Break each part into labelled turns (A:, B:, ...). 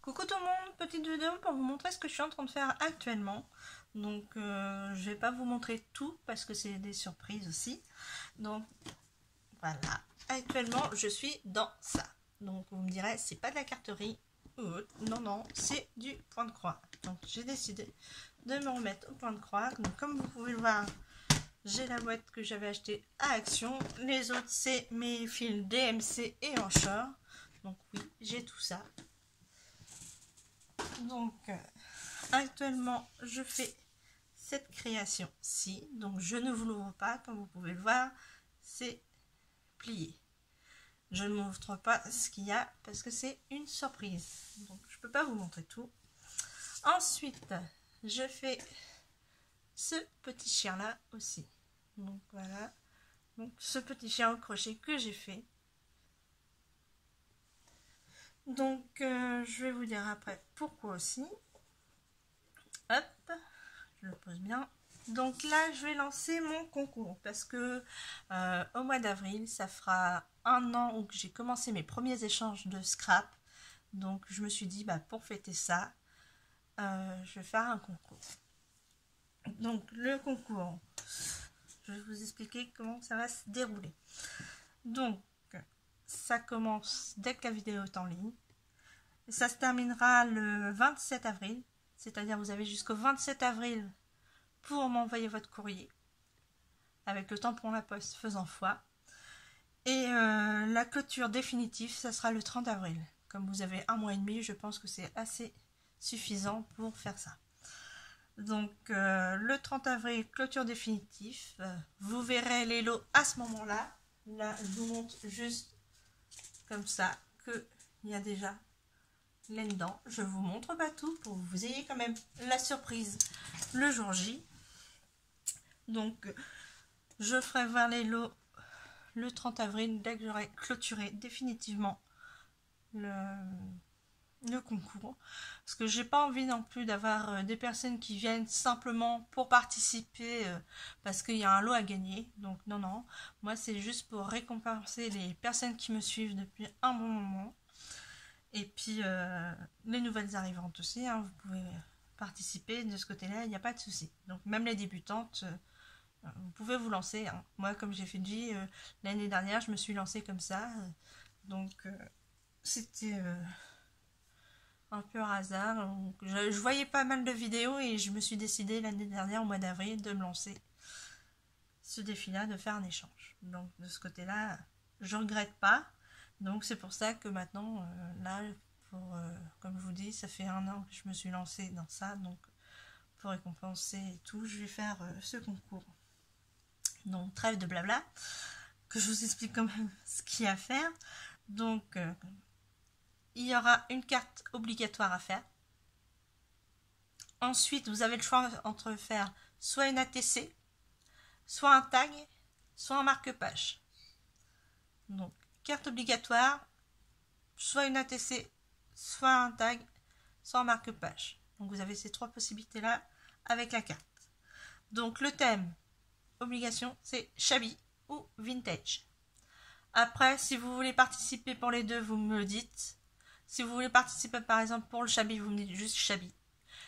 A: Coucou tout le monde, petite vidéo pour vous montrer ce que je suis en train de faire actuellement. Donc je vais pas vous montrer tout parce que c'est des surprises aussi. Donc voilà, actuellement je suis dans ça. Donc vous me direz c'est pas de la carterie ou autre. Non non, c'est du point de croix. Donc j'ai décidé de me remettre au point de croix. Donc comme vous pouvez le voir, j'ai la boîte que j'avais achetée à Action. Les autres c'est mes fils DMC et Anchor. Donc oui, j'ai tout ça. Donc actuellement je fais cette création-ci, donc je ne vous l'ouvre pas, comme vous pouvez le voir, c'est plié. Je ne montre pas ce qu'il y a parce que c'est une surprise, donc je peux pas vous montrer tout. Ensuite je fais ce petit chien là aussi, donc voilà, donc ce petit chien au crochet que j'ai fait. Donc je vais vous dire après pourquoi aussi. Hop, je le pose bien. Donc là, je vais lancer mon concours parce que au mois d'avril, ça fera un an où j'ai commencé mes premiers échanges de scrap. Donc je me suis dit, bah, pour fêter ça, je vais faire un concours. Donc le concours, je vais vous expliquer comment ça va se dérouler. Donc ça commence dès que la vidéo est en ligne. Et ça se terminera le 27 avril. C'est-à-dire vous avez jusqu'au 27 avril pour m'envoyer votre courrier avec le tampon La Poste faisant foi. Et la clôture définitive, ça sera le 30 avril. Comme vous avez un mois et demi, je pense que c'est assez suffisant pour faire ça. Donc le 30 avril, clôture définitive. Vous verrez les lots à ce moment-là. Là, je vous montre juste comme ça qu'il y a déjà là-dedans. Je vous montre pas tout pour que vous ayez quand même la surprise le jour J. Donc je ferai voir les lots le 30 avril dès que j'aurai clôturé définitivement le concours, parce que j'ai pas envie non plus d'avoir des personnes qui viennent simplement pour participer parce qu'il y a un lot à gagner. Donc non non, moi c'est juste pour récompenser les personnes qui me suivent depuis un bon moment. Et puis les nouvelles arrivantes aussi, hein, vous pouvez participer de ce côté-là, il n'y a pas de souci. Donc même les débutantes, vous pouvez vous lancer. Hein. Moi, comme j'ai fait dit, l'année dernière, je me suis lancée comme ça. Donc c'était un peu un hasard. Donc, je voyais pas mal de vidéos et je me suis décidée l'année dernière, au mois d'avril, de me lancer ce défi-là, de faire un échange. Donc de ce côté-là, je regrette pas. Donc c'est pour ça que maintenant, là, comme je vous dis, ça fait un an que je me suis lancée dans ça, donc pour récompenser et tout, je vais faire ce concours. Donc trêve de blabla, que je vous explique quand même ce qu'il y a à faire. Donc il y aura une carte obligatoire à faire. Ensuite, vous avez le choix entre faire soit une ATC, soit un tag, soit un marque-page. Donc carte obligatoire, soit une ATC, soit un tag, soit un marque-page. Donc vous avez ces trois possibilités-là avec la carte. Donc le thème, obligation, c'est shabby ou vintage. Après, si vous voulez participer pour les deux, vous me le dites. Si vous voulez participer par exemple pour le shabby, vous me dites juste shabby.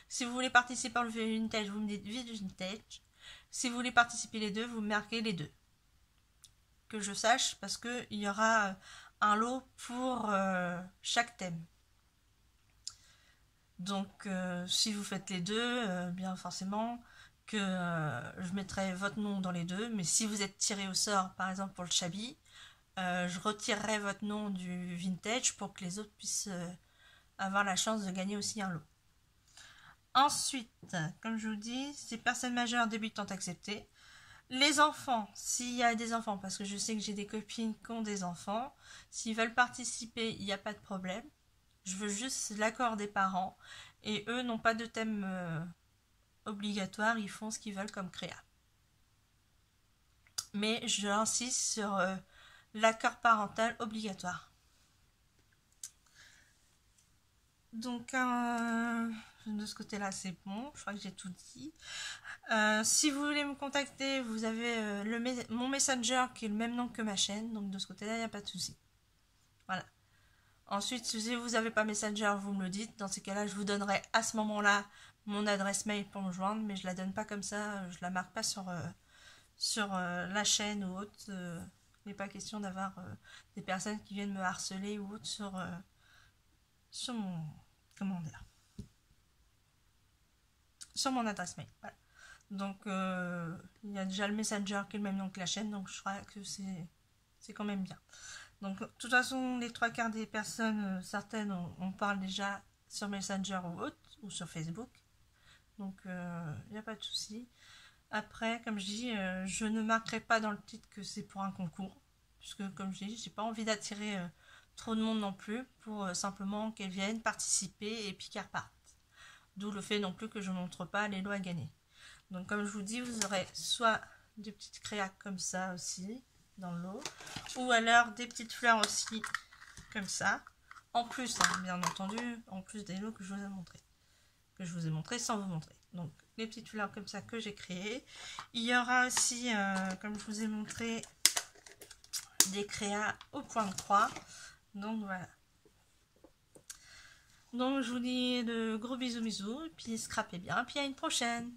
A: Si vous voulez participer pour le vintage, vous me dites vintage. Si vous voulez participer les deux, vous marquez les deux. Que je sache, parce qu'il y aura un lot pour chaque thème. Donc si vous faites les deux, bien forcément que je mettrai votre nom dans les deux. Mais si vous êtes tiré au sort, par exemple pour le shabby, je retirerai votre nom du vintage pour que les autres puissent avoir la chance de gagner aussi un lot. Ensuite, comme je vous dis, c'est personnes majeures débutantes acceptées. Les enfants, s'il y a des enfants, parce que je sais que j'ai des copines qui ont des enfants, s'ils veulent participer, il n'y a pas de problème. Je veux juste l'accord des parents. Et eux n'ont pas de thème obligatoire, ils font ce qu'ils veulent comme créa. Mais j'insiste sur l'accord parental obligatoire. Donc de ce côté-là, c'est bon. Je crois que j'ai tout dit. Si vous voulez me contacter, vous avez mon Messenger qui est le même nom que ma chaîne. Donc de ce côté-là, il n'y a pas de souci. Voilà. Ensuite, si vous n'avez pas Messenger, vous me le dites. Dans ces cas-là, je vous donnerai à ce moment-là mon adresse mail pour me joindre, mais je la donne pas comme ça, je la marque pas sur la chaîne ou autre. Il n'est pas question d'avoir des personnes qui viennent me harceler ou autre sur mon, comment dire, sur mon adresse mail. Voilà. Donc il y a déjà le Messenger qui est le même nom que la chaîne, donc je crois que c'est quand même bien. Donc de toute façon, les 3/4 des personnes, certaines, on parle déjà sur Messenger ou autre, ou sur Facebook. Donc il n'y a pas de souci. Après, comme je dis, je ne marquerai pas dans le titre que c'est pour un concours, puisque comme je dis, j'ai pas envie d'attirer trop de monde non plus, pour simplement qu'elles viennent participer et puis qu'elles repartent. D'où le fait non plus que je ne montre pas les lots à gagner. Donc comme je vous dis, vous aurez soit des petites créas comme ça aussi, dans le lot, ou alors des petites fleurs aussi, comme ça, en plus, hein, bien entendu, en plus des lots que je vous ai montrés. Que je vous ai montré sans vous montrer. Donc les petites fleurs comme ça que j'ai créées. Il y aura aussi, comme je vous ai montré, des créas au point de croix. Donc voilà. Donc je vous dis de gros bisous, et puis scrapez bien, et puis à une prochaine.